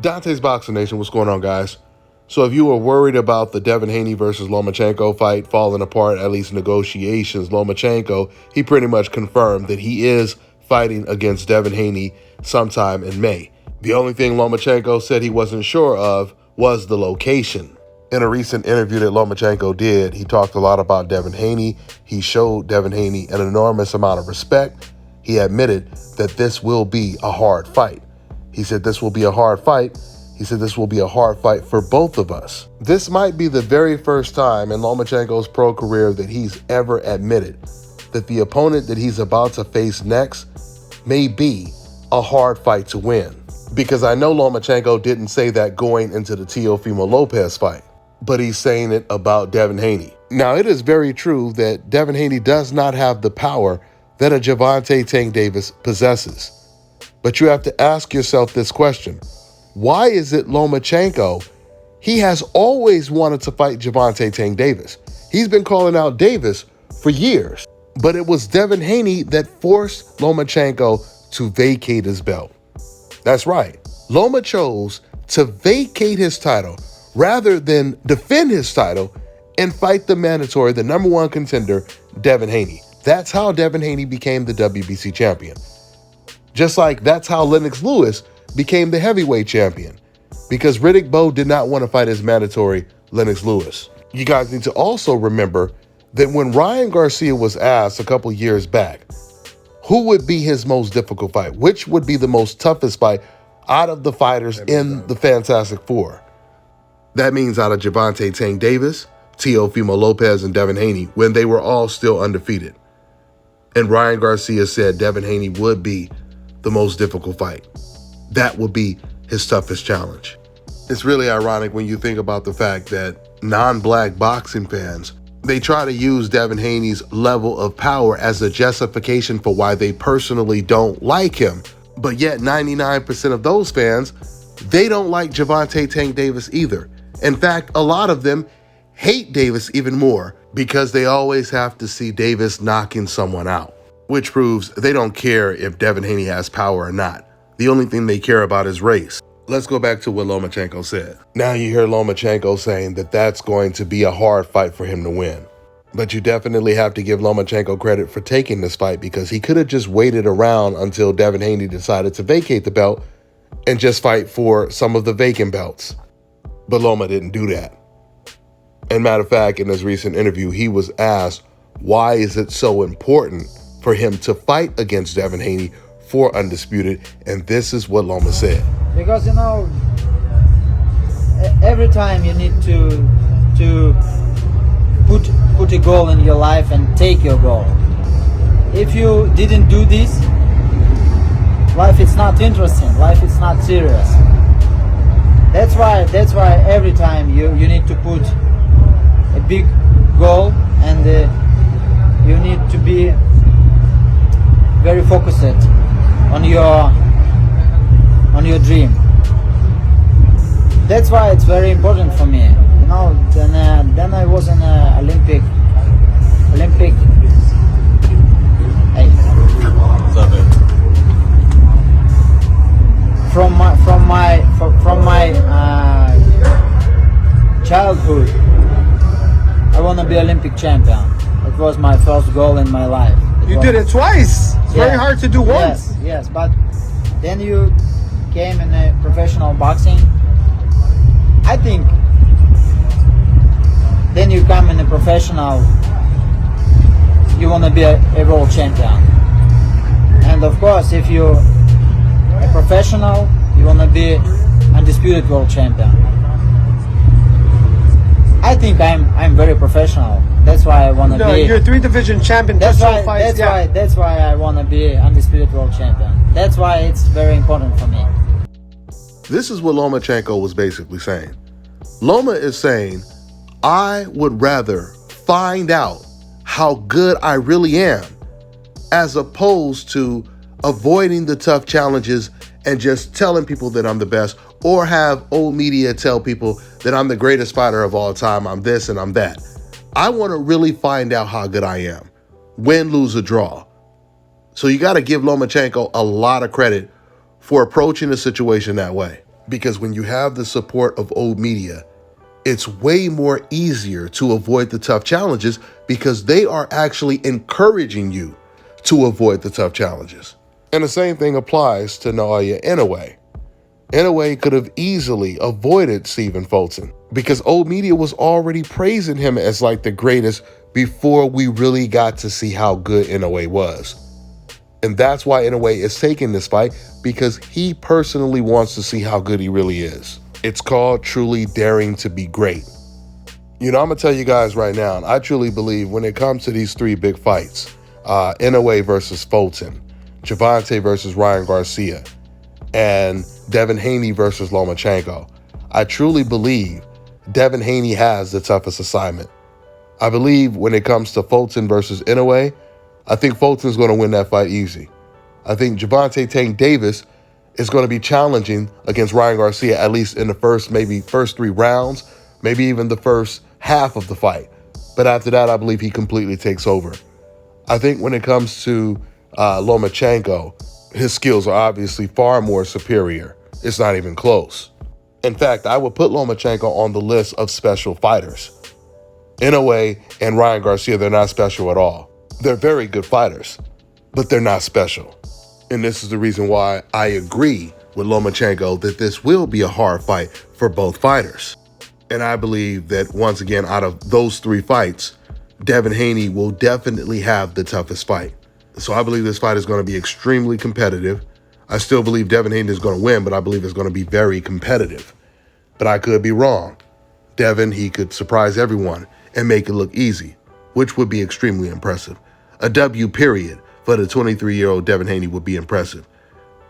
Dante's Boxing Nation, what's going on, guys? So if you were worried about the Devin Haney versus Lomachenko fight falling apart, at least negotiations, Lomachenko, he pretty much confirmed that he is fighting against Devin Haney sometime in May. The only thing Lomachenko said he wasn't sure of was the location. In a recent interview that Lomachenko did, he talked a lot about Devin Haney. He showed Devin Haney an enormous amount of respect. He admitted that this will be a hard fight. He said this will be a hard fight. He said this will be a hard fight for both of us. This might be the very first time in Lomachenko's pro career that he's ever admitted that the opponent that he's about to face next may be a hard fight to win. Because I know Lomachenko didn't say that going into the Teofimo Lopez fight, but he's saying it about Devin Haney. Now, it is very true that Devin Haney does not have the power that a Gervonta Tank Davis possesses. But you have to ask yourself this question. Why is it Lomachenko, he has always wanted to fight Gervonta Tank Davis. He's been calling out Davis for years. But it was Devin Haney that forced Lomachenko to vacate his belt. That's right. Loma chose to vacate his title rather than defend his title and fight the mandatory, the number one contender, Devin Haney. That's how Devin Haney became the WBC champion. Just like that's how Lennox Lewis became the heavyweight champion, because Riddick Bowe did not want to fight his mandatory Lennox Lewis. You guys need to also remember that when Ryan Garcia was asked a couple years back, who would be his most difficult fight? Which would be the most toughest fight out of the fighters in the Fantastic Four? That means out of Gervonta Tank Davis, Teofimo Lopez, and Devin Haney, when they were all still undefeated. And Ryan Garcia said Devin Haney would be the most difficult fight. That would be his toughest challenge. It's really ironic when you think about the fact that non-black boxing fans, they try to use Devin Haney's level of power as a justification for why they personally don't like him. But yet 99% of those fans, they don't like Gervonta Tank Davis either. In fact, a lot of them hate Davis even more because they always have to see Davis knocking someone out, which proves they don't care if Devin Haney has power or not. The only thing they care about is race. Let's go back to what Lomachenko said. Now you hear Lomachenko saying that that's going to be a hard fight for him to win. But you definitely have to give Lomachenko credit for taking this fight, because he could have just waited around until Devin Haney decided to vacate the belt and just fight for some of the vacant belts. But Loma didn't do that. And matter of fact, in his recent interview, he was asked, why is it so important for him to fight against Devin Haney for Undisputed? And this is what Loma said. Because, every time you need to put a goal in your life and take your goal. If you didn't do this, life is not interesting. Life is not serious. That's why every time you need to put a big goal, and you need to be very focused on your dream. That's why it's very important for me. Then I was in Olympic. Hey. What's up, man? From my childhood, I want to be Olympic champion. It was my first goal in my life. You did it twice. It's very hard to do once. Yes, but then you came in a professional boxing. I think then you come in a professional, you want to be a world champion. And of course, if you're a professional, you want to be undisputed world champion. I think I'm very professional. That's why I want to be. You're a 3-division champion. That's why I want to be undisputed world champion. That's why it's very important for me. This is what Lomachenko was basically saying. Loma is saying, I would rather find out how good I really am, as opposed to avoiding the tough challenges and just telling people that I'm the best, or have old media tell people that I'm the greatest fighter of all time, I'm this and I'm that. I want to really find out how good I am. Win, lose, or draw. So you got to give Lomachenko a lot of credit for approaching the situation that way. Because when you have the support of old media, it's way more easier to avoid the tough challenges because they are actually encouraging you to avoid the tough challenges. And the same thing applies to Naoya Inoue. Inoue could have easily avoided Stephen Fulton because old media was already praising him as like the greatest before we really got to see how good Inoue was. And that's why Inoue is taking this fight, because he personally wants to see how good he really is. It's called truly daring to be great. You know, I'm going to tell you guys right now, I truly believe when it comes to these three big fights, Inoue versus Fulton, Gervonta versus Ryan Garcia, and Devin Haney versus Lomachenko, I truly believe Devin Haney has the toughest assignment. I believe when it comes to Fulton versus Inoue, I think Fulton's going to win that fight easy. I think Gervonta Tank Davis is going to be challenging against Ryan Garcia, at least in the first 3 rounds, maybe even the first half of the fight. But after that, I believe he completely takes over. I think when it comes to Lomachenko, his skills are obviously far more superior. It's not even close. In fact, I would put Lomachenko on the list of special fighters. Inoue and Ryan Garcia, they're not special at all. They're very good fighters, but they're not special. And this is the reason why I agree with Lomachenko that this will be a hard fight for both fighters. And I believe that once again, out of those 3 fights, Devin Haney will definitely have the toughest fight. So I believe this fight is going to be extremely competitive. I still believe Devin Haney is going to win, but I believe it's going to be very competitive. But I could be wrong. Devin, he could surprise everyone and make it look easy, which would be extremely impressive. A W period for the 23-year-old Devin Haney would be impressive.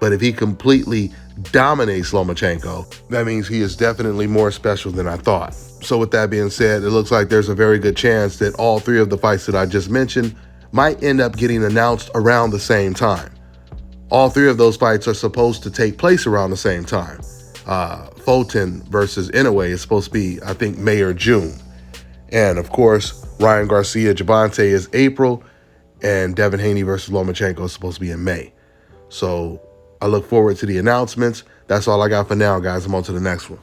But if he completely dominates Lomachenko, that means he is definitely more special than I thought. So with that being said, it looks like there's a very good chance that all 3 of the fights that I just mentioned might end up getting announced around the same time. All 3 of those fights are supposed to take place around the same time. Fulton versus Inoue is supposed to be, I think, May or June. And of course, Ryan Garcia, Gervonta is April, and Devin Haney versus Lomachenko is supposed to be in May. So I look forward to the announcements. That's all I got for now, guys. I'm on to the next one.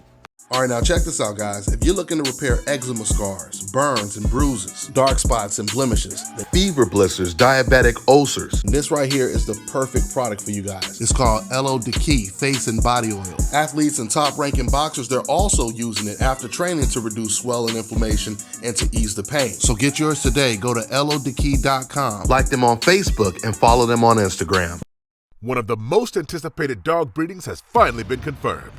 All right, now check this out, guys. If you're looking to repair eczema scars, burns and bruises, dark spots and blemishes, fever blisters, diabetic ulcers, this right here is the perfect product for you guys. It's called LO Decay Face and Body Oil. Athletes and top-ranking boxers, they're also using it after training to reduce swelling, inflammation, and to ease the pain. So get yours today. Go to lodecay.com, like them on Facebook, and follow them on Instagram. One of the most anticipated dog breedings has finally been confirmed.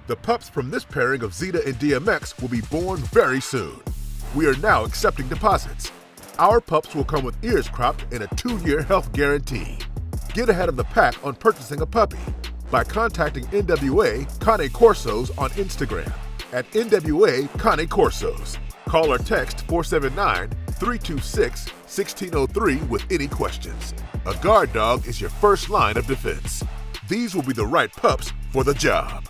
The pups from this pairing of Zeta and DMX will be born very soon. We are now accepting deposits. Our pups will come with ears cropped and a 2-year health guarantee. Get ahead of the pack on purchasing a puppy by contacting NWA Cane Corsos on Instagram at NWA Cane Corsos. Call or text 479-326-1603 with any questions. A guard dog is your first line of defense. These will be the right pups for the job.